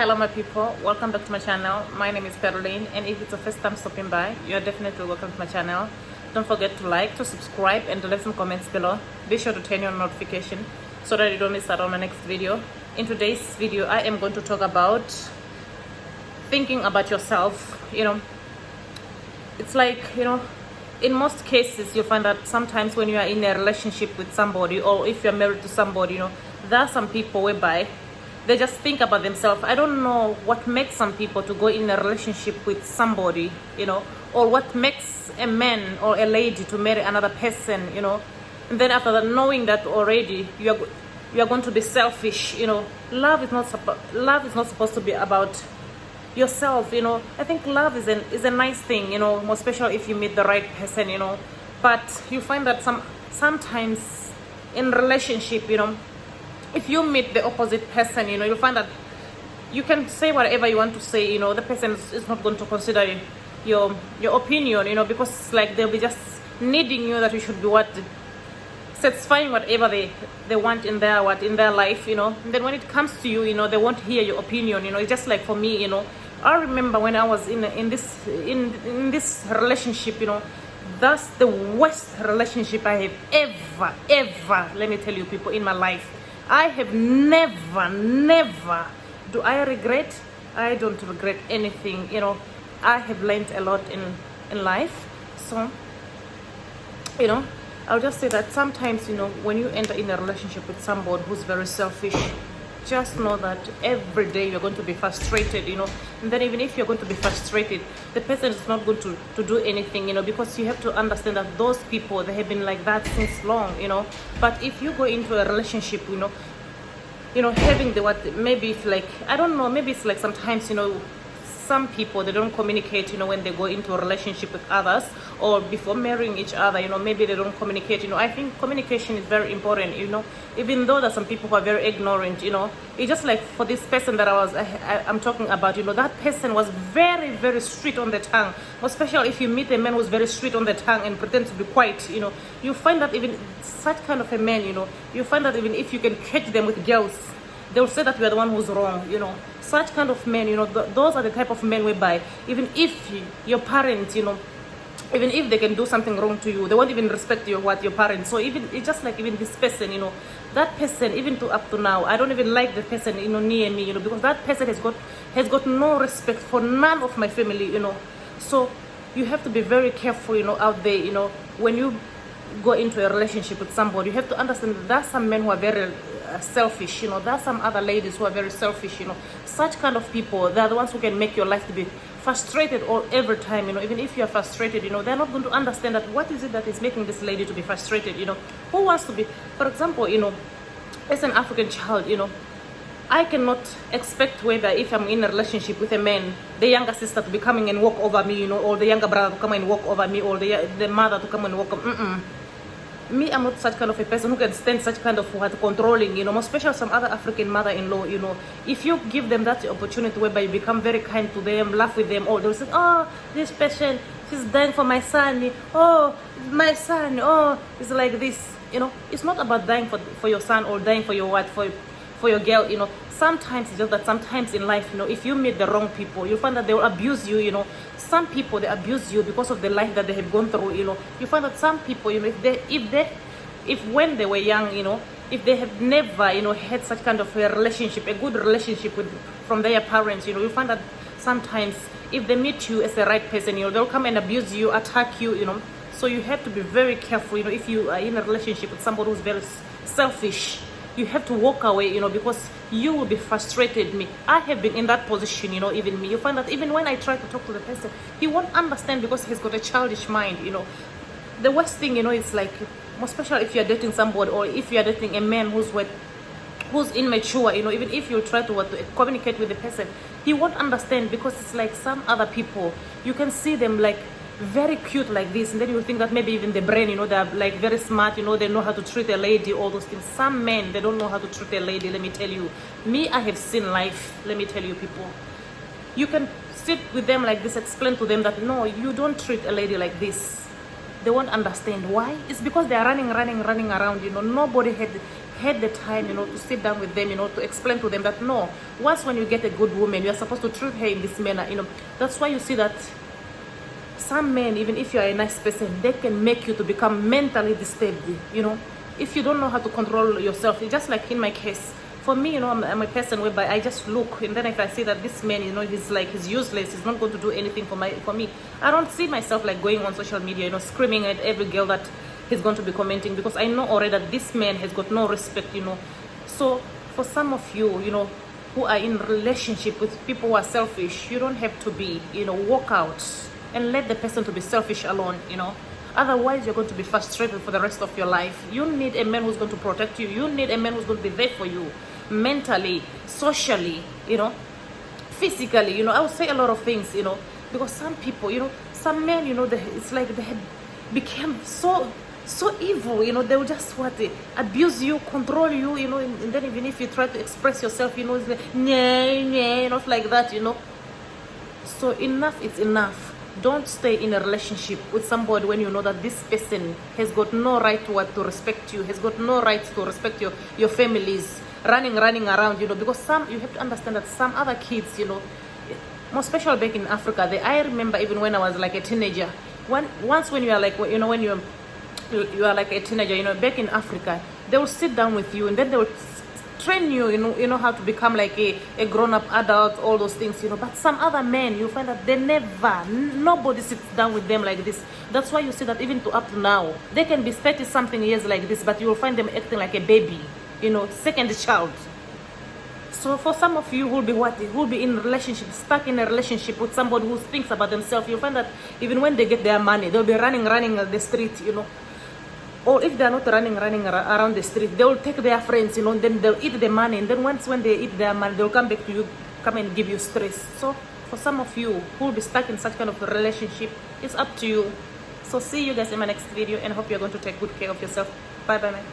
Hello my people, welcome back to my channel. My name is Caroline, and if it's your first time stopping by, you are definitely welcome to my channel. Don't forget to like, to subscribe, and to leave some comments below. Be sure to turn on notification so that you don't miss out on my next video. In today's video, I am going to talk about thinking about yourself. It's like, in most cases you'll find that sometimes when you are in a relationship with somebody, or if you're married to somebody, there are some people whereby they just think about themselves. I don't know what makes some people to go in a relationship with somebody, or what makes a man or a lady to marry another person, and then after that, knowing that already you are going to be selfish. Love is not supposed to be about yourself. I think love is a nice thing, more special if you meet the right person, but you find that sometimes in relationship, if you meet the opposite person, you'll find that you can say whatever you want to say, the person is not going to consider your opinion, because it's like they'll be just needing you, that you should be satisfying whatever they want in their life, and then when it comes to you, they won't hear your opinion. It's just like for me, I remember when I was in this relationship, that's the worst relationship I have ever, let me tell you people, in my life. I have never do I regret. I don't regret anything. I have learned a lot in life. So I'll just say that sometimes, when you enter in a relationship with somebody who's very selfish, just know that every day you're going to be frustrated, and then even if you're going to be frustrated, the person is not going to do anything, because you have to understand that those people, they have been like that since long, but if you go into a relationship, having maybe it's like, I don't know, maybe it's like sometimes, some people, they don't communicate, when they go into a relationship with others, or before marrying each other, maybe they don't communicate. I think communication is very important, even though there's some people who are very ignorant. It's just like for this person that I'm talking about, that person was very, very straight on the tongue, especially if you meet a man who's very straight on the tongue and pretends to be quiet. You find that even such kind of a man, you find that even if you can catch them with girls, they'll say that you are the one who's wrong. Such kind of men, those are the type of men whereby even if your parents, even if they can do something wrong to you, they won't even respect your parents. So even it's just like even this person, that person, even up to now, I don't even like the person, near me, because that person has got no respect for none of my family, So you have to be very careful, out there, when you go into a relationship with somebody. You have to understand that there are some men who are very selfish, there are some other ladies who are very selfish. Such kind of people, they're the ones who can make your life to be frustrated all every time. Even if you are frustrated, they're not going to understand that what is it that is making this lady to be frustrated. Who wants to be, for example, as an African child, I cannot expect whether if I'm in a relationship with a man, the younger sister to be coming and walk over me, or the younger brother to come and walk over me, or the mother to come and walk over me. I'm not such kind of a person who can stand such kind of controlling, especially some other African mother-in-law, if you give them that opportunity whereby you become very kind to them, laugh with them, they'll say, oh, this patient, she's dying for my son, oh, my son, oh, it's like this, it's not about dying for your son, or dying for your for your girl. Sometimes it's just that sometimes in life, if you meet the wrong people, you'll find that they will abuse you. Some people, they abuse you because of the life that they have gone through. You find that some people, if when they were young, if they have never, had such kind of a relationship, a good relationship from their parents, you find that sometimes if they meet you as the right person, they'll come and abuse you, attack you, So you have to be very careful, if you are in a relationship with somebody who's very selfish. You have to walk away, because you will be frustrated. I have been in that position, even me. You find that even when I try to talk to the person, he won't understand because he's got a childish mind, The worst thing, is like, especially if you're dating somebody, or if you're dating a man who's immature, even if you try to communicate with the person, he won't understand, because it's like some other people, you can see them like very cute like this, and then you think that maybe even the brain, they're like very smart, they know how to treat a lady, all those things. Some men, they don't know how to treat a lady. Let me tell you, I have seen life. Let me tell you, people, you can sit with them like this, explain to them that no, you don't treat a lady like this. They won't understand. Why? It's because they are running around, nobody had the time, to sit down with them, to explain to them that no, once when you get a good woman, you're supposed to treat her in this manner, That's why you see that some men, even if you're a nice person, they can make you to become mentally disturbed, if you don't know how to control yourself. It's just like in my case. For me, I'm a person whereby I just look, and then if I see that this man, he's useless, he's not going to do anything for me, I don't see myself like going on social media, screaming at every girl that he's going to be commenting, because I know already that this man has got no respect, So for some of you, who are in relationship with people who are selfish, you don't have to be, walk out and let the person to be selfish alone, Otherwise, you're going to be frustrated for the rest of your life. You need a man who's going to protect you. You need a man who's going to be there for you, mentally, socially, physically. I would say a lot of things, because some people, some men, it's like they had become so evil, they will just abuse you, control you, and then even if you try to express yourself, it's like, not like that, So enough is enough. Don't stay in a relationship with somebody when you know that this person has got no right to respect you, has got no right to respect your families, running around, because you have to understand that some other kids, more especially back in Africa, I remember even when I was like a teenager, once when you are like, when you are like a teenager, back in Africa, they will sit down with you and then they will train you, how to become like a grown-up adult, all those things, But some other men, you find that nobody sits down with them like this. That's why you see that even up to now, they can be 30-something years like this, but you will find them acting like a baby, second child. So for some of you who will be in relationship, stuck in a relationship with somebody who thinks about themselves, you'll find that even when they get their money, they'll be running the street, Or if they're not running around the street, they will take their friends, then they'll eat the money. And then when they eat their money, they'll come back to you, come and give you stress. So for some of you who will be stuck in such kind of a relationship, it's up to you. So see you guys in my next video, and hope you're going to take good care of yourself. Bye, man.